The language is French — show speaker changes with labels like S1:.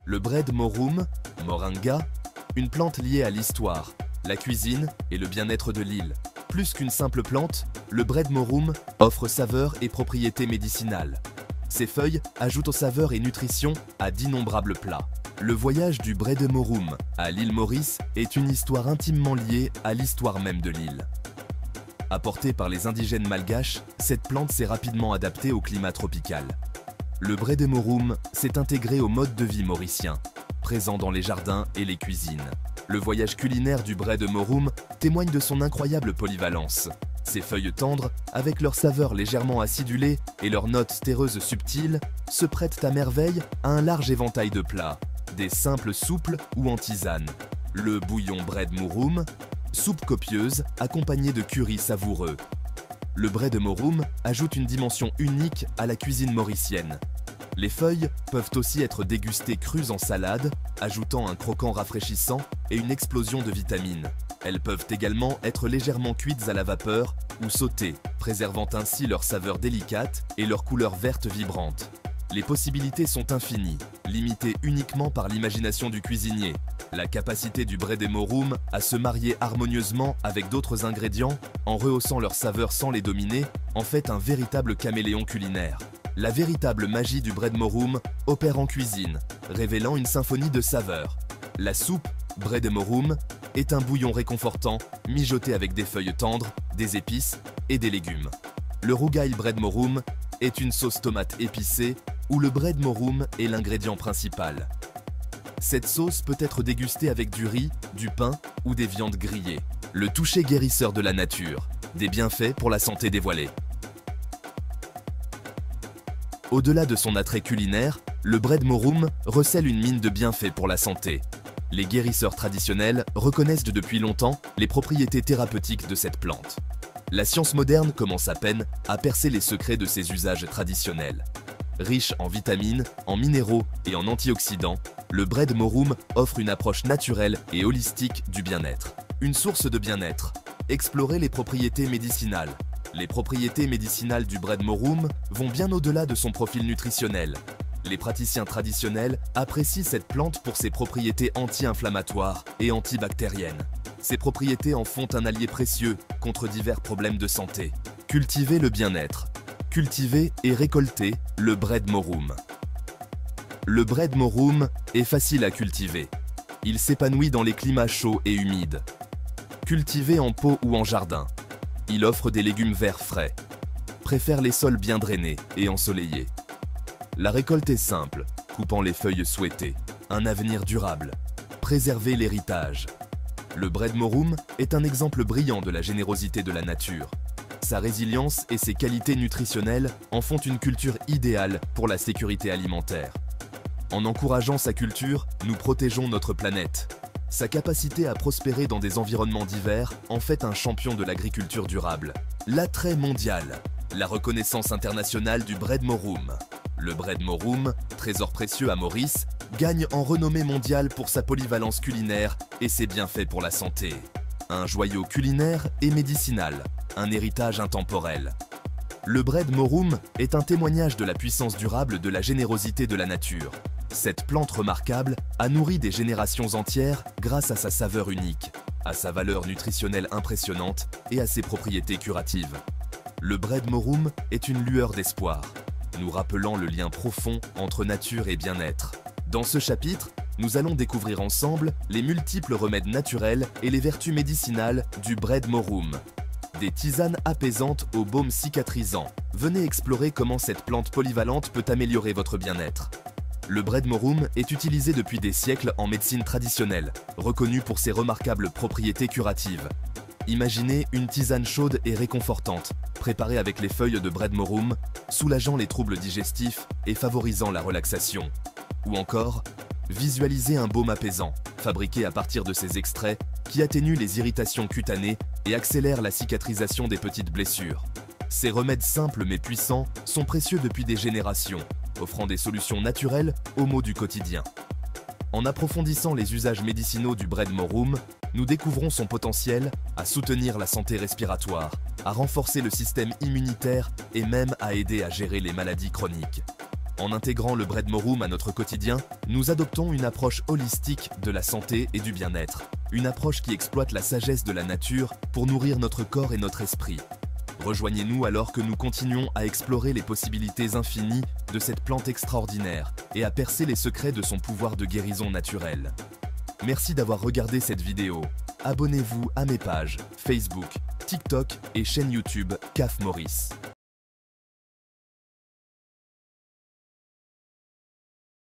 S1: Le Bread Morum, moringa, une plante liée à l'histoire, la cuisine et le bien-être de l'île. Plus qu'une simple plante, le Bread Morum offre saveur et propriétés médicinales. Ses feuilles ajoutent aux saveurs et nutrition à d'innombrables plats. Le voyage du Bread Morum à l'île Maurice est une histoire intimement liée à l'histoire même de l'île. Apportée par les indigènes malgaches, cette plante s'est rapidement adaptée au climat tropical. Le Bread Morum s'est intégré au mode de vie mauricien, présent dans les jardins et les cuisines. Le voyage culinaire du Bread Morum témoigne de son incroyable polyvalence. Ses feuilles tendres, avec leur saveur légèrement acidulée et leurs notes terreuses subtiles, se prêtent à merveille à un large éventail de plats, des simples soupes ou en tisane. Le bouillon Bread Morum, soupe copieuse accompagnée de curry savoureux. Le Bread Morum ajoute une dimension unique à la cuisine mauricienne. Les feuilles peuvent aussi être dégustées crues en salade, ajoutant un croquant rafraîchissant et une explosion de vitamines. Elles peuvent également être légèrement cuites à la vapeur ou sautées, préservant ainsi leur saveur délicate et leur couleur verte vibrante. Les possibilités sont infinies, limitées uniquement par l'imagination du cuisinier. La capacité du Bread Morum à se marier harmonieusement avec d'autres ingrédients, en rehaussant leur saveur sans les dominer, en fait un véritable caméléon culinaire. La véritable magie du Bread Morum opère en cuisine, révélant une symphonie de saveurs. La soupe Bread Morum est un bouillon réconfortant, mijoté avec des feuilles tendres, des épices et des légumes. Le rougail Bread Morum est une sauce tomate épicée où le Bread Morum est l'ingrédient principal. Cette sauce peut être dégustée avec du riz, du pain ou des viandes grillées. Le toucher guérisseur de la nature, des bienfaits pour la santé dévoilés. Au-delà de son attrait culinaire, le Bread Morum recèle une mine de bienfaits pour la santé. Les guérisseurs traditionnels reconnaissent depuis longtemps les propriétés thérapeutiques de cette plante. La science moderne commence à peine à percer les secrets de ses usages traditionnels. Riche en vitamines, en minéraux et en antioxydants, le Bread Morum offre une approche naturelle et holistique du bien-être. Une source de bien-être. Explorer les propriétés médicinales. Les propriétés médicinales du Bread Morum vont bien au-delà de son profil nutritionnel. Les praticiens traditionnels apprécient cette plante pour ses propriétés anti-inflammatoires et antibactériennes. Ces propriétés en font un allié précieux contre divers problèmes de santé. Cultiver le bien-être. Cultiver et récolter le Bread Morum. Le Bread Morum est facile à cultiver. Il s'épanouit dans les climats chauds et humides. Cultivé en pot ou en jardin. Il offre des légumes verts frais. Préfère les sols bien drainés et ensoleillés. La récolte est simple, coupant les feuilles souhaitées. Un avenir durable. Préserver l'héritage. Le Bread Morum est un exemple brillant de la générosité de la nature. Sa résilience et ses qualités nutritionnelles en font une culture idéale pour la sécurité alimentaire. En encourageant sa culture, nous protégeons notre planète. Sa capacité à prospérer dans des environnements divers en fait un champion de l'agriculture durable. L'attrait mondial. La reconnaissance internationale du Bread Morum. Le Bread Morum, trésor précieux à Maurice, gagne en renommée mondiale pour sa polyvalence culinaire et ses bienfaits pour la santé. Un joyau culinaire et médicinal, un héritage intemporel. Le Bread Morum est un témoignage de la puissance durable de la générosité de la nature. Cette plante remarquable a nourri des générations entières grâce à sa saveur unique, à sa valeur nutritionnelle impressionnante et à ses propriétés curatives. Le Bread Morum est une lueur d'espoir, nous rappelant le lien profond entre nature et bien-être. Dans ce chapitre, nous allons découvrir ensemble les multiples remèdes naturels et les vertus médicinales du Bread Morum. Des tisanes apaisantes au baume cicatrisant. Venez explorer comment cette plante polyvalente peut améliorer votre bien-être. Le Bread Morum est utilisé depuis des siècles en médecine traditionnelle, reconnu pour ses remarquables propriétés curatives. Imaginez une tisane chaude et réconfortante, préparée avec les feuilles de Bread Morum, soulageant les troubles digestifs et favorisant la relaxation. Ou encore, visualisez un baume apaisant, fabriqué à partir de ces extraits, qui atténue les irritations cutanées et accélère la cicatrisation des petites blessures. Ces remèdes simples mais puissants sont précieux depuis des générations, offrant des solutions naturelles aux maux du quotidien. En approfondissant les usages médicinaux du Bread Morum, nous découvrons son potentiel à soutenir la santé respiratoire, à renforcer le système immunitaire et même à aider à gérer les maladies chroniques. En intégrant le Bread Morum à notre quotidien, nous adoptons une approche holistique de la santé et du bien-être. Une approche qui exploite la sagesse de la nature pour nourrir notre corps et notre esprit. Rejoignez-nous alors que nous continuons à explorer les possibilités infinies de cette plante extraordinaire et à percer les secrets de son pouvoir de guérison naturelle. Merci d'avoir regardé cette vidéo. Abonnez-vous à mes pages Facebook, TikTok et chaîne YouTube CAF Maurice.